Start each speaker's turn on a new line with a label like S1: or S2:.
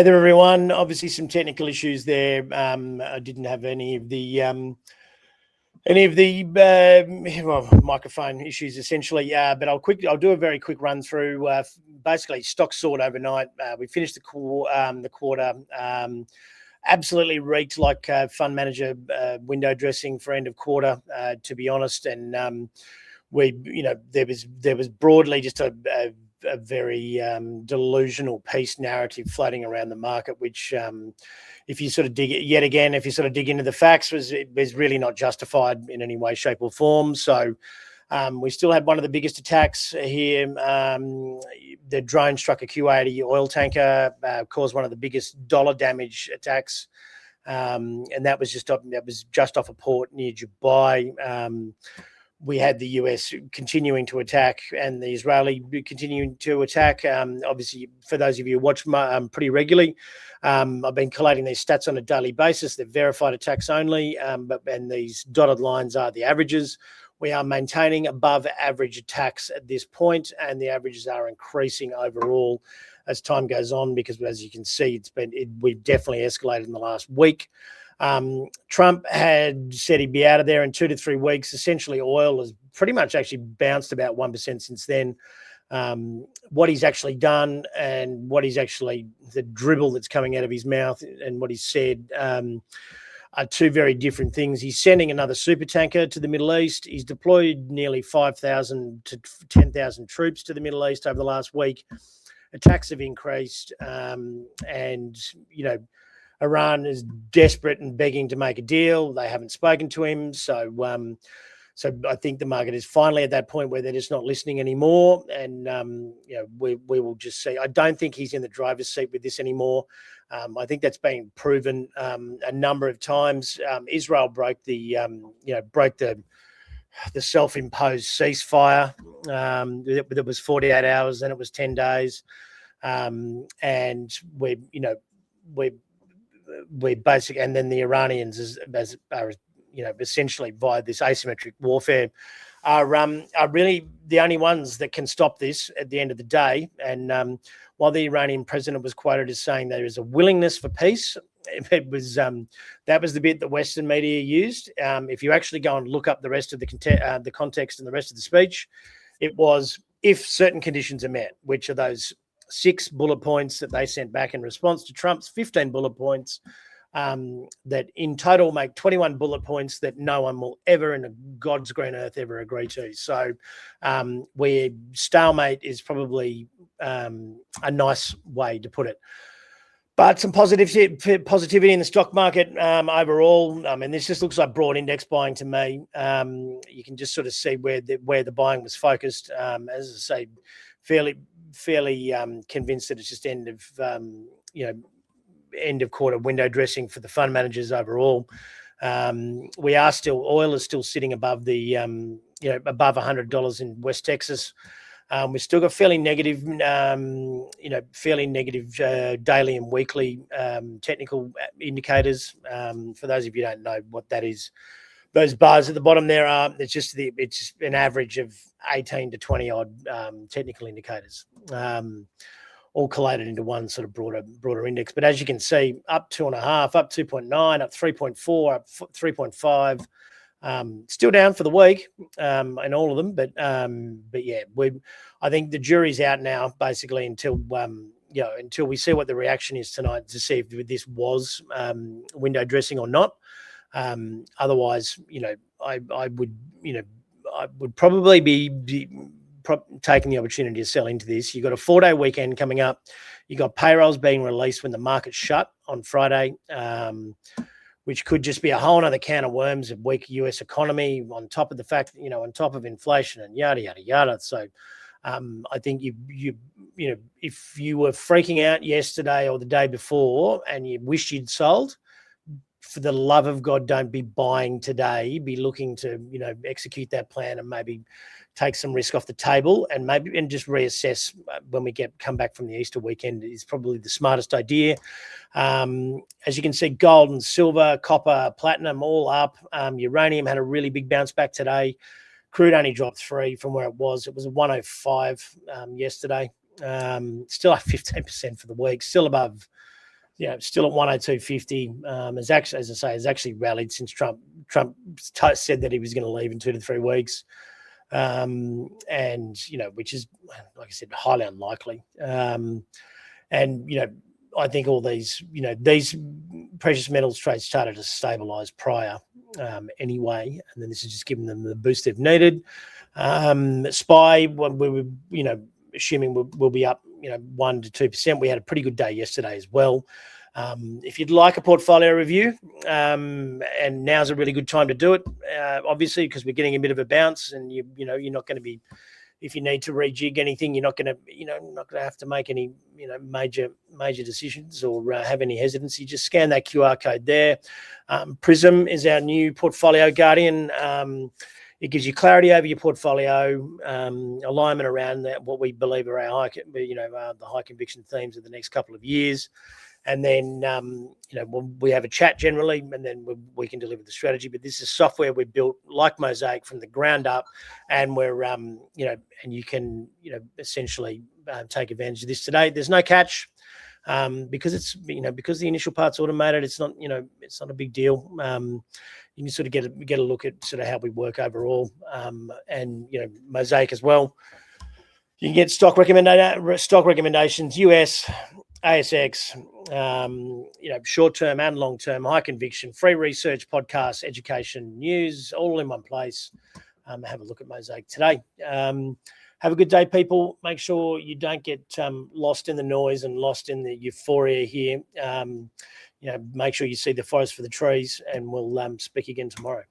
S1: Hey there, everyone. Obviously, some technical issues there. I didn't have any of the microphone issues essentially. But I'll do a very quick run through. Basically, stocks soared overnight. We finished the quarter. Absolutely reeked like fund manager window dressing for end of quarter, to be honest. And there was broadly just a very delusional peace narrative floating around the market, which if you sort of dig into the facts, was really not justified in any way, shape or form. So we still had one of the biggest attacks here. The drone struck a Q80 oil tanker, caused one of the biggest dollar damage attacks. And that was just off a port near Dubai. We had the US continuing to attack and the Israeli continuing to attack. Obviously, for those of you who watch pretty regularly, I've been collating these stats on a daily basis. They're verified attacks only, and these dotted lines are the averages. We are maintaining above average attacks at this point, and the averages are increasing overall as time goes on because, as you can see, we've definitely escalated in the last week. Trump had said he'd be out of there in 2 to 3 weeks. Essentially, oil has pretty much actually bounced about 1% since then. What he's actually done and the dribble that's coming out of his mouth and what he's said are two very different things. He's sending another super tanker to the Middle East. He's deployed nearly 5,000 to 10,000 troops to the Middle East over the last week. Attacks have increased, and Iran is desperate and begging to make a deal. They haven't spoken to him. So I think the market is finally at that point where they're just not listening anymore. And, we will just see. I don't think he's in the driver's seat with this anymore. I think that's been proven a number of times. Israel broke the self-imposed ceasefire. It was 48 hours, then it was 10 days. And we're basic, and then the Iranians, essentially via this asymmetric warfare, are really the only ones that can stop this at the end of the day. And while the Iranian president was quoted as saying there is a willingness for peace, that was the bit that Western media used. If you actually go and look up the rest of the context and the rest of the speech, it was if certain conditions are met, which are those 6 bullet points that they sent back in response to Trump's 15 bullet points, that in total make 21 bullet points that no one will ever in God's green earth ever agree to. So where stalemate is probably a nice way to put it. But some positivity in the stock market overall. I mean, this just looks like broad index buying to me. You can just sort of see where the buying was focused. As I say, fairly convinced that it's just end of quarter window dressing for the fund managers overall. Oil is still sitting above the above $100 in West Texas. We've still got fairly negative daily and weekly technical indicators. For those of you who don't know what that is, those bars at the bottom there it's just an average of 18 to 20 odd technical indicators, all collated into one sort of broader index. But as you can see, up 2.5, up 2.9, up 3.4, up 3.5. Still down for the week in all of them, but yeah, I think the jury's out now basically until we see what the reaction is tonight to see if this was window dressing or not. Otherwise, I would probably be taking the opportunity to sell into this. You've got a 4-day weekend coming up. You've got payrolls being released when the market's shut on Friday, which could just be a whole other can of worms of weak US economy on top of the fact that, on top of inflation and yada, yada, yada. So I think if you were freaking out yesterday or the day before and you wished you'd sold, for the love of God, don't be buying today. Be looking to, execute that plan and maybe take some risk off the table and just reassess when we come back from the Easter weekend is probably the smartest idea. As you can see, gold and silver, copper, platinum, all up. Uranium had a really big bounce back today. Crude only dropped 3 from where it was. It was 105 yesterday. Still up 15% for the week. Still above still at 102.50. As I say, has actually rallied since Trump said that he was going to leave in 2 to 3 weeks. And which is, like I said, highly unlikely. I think all these precious metals trades started to stabilize prior anyway, and then this is just giving them the boost they've needed. SPY, we were assuming we'll be up 1 to 2%. We had a pretty good day yesterday as well. If you'd like a portfolio review, and now's a really good time to do it, obviously, because we're getting a bit of a bounce, and you're not going to be, if you need to rejig anything, you're not going to have to make any major decisions or have any hesitancy. Just scan that QR code there. Prism is our new portfolio guardian. It gives you clarity over your portfolio, alignment around what we believe are our the high conviction themes of the next couple of years. And then, we have a chat generally, and then we can deliver the strategy. But this is software we built like Mosaic from the ground up, and we're, and you can, essentially take advantage of this today. There's no catch, because it's, because the initial part's automated. It's not, it's not a big deal. You can sort of get a look at sort of how we work overall, and Mosaic as well. You can get stock recommendations, US, ASX, short-term and long-term, high conviction, free research, podcasts, education, news, all in one place. Have a look at Mosaic today. Have a good day, people. Make sure you don't get lost in the noise and lost in the euphoria here. Make sure you see the forest for the trees, and we'll speak again tomorrow.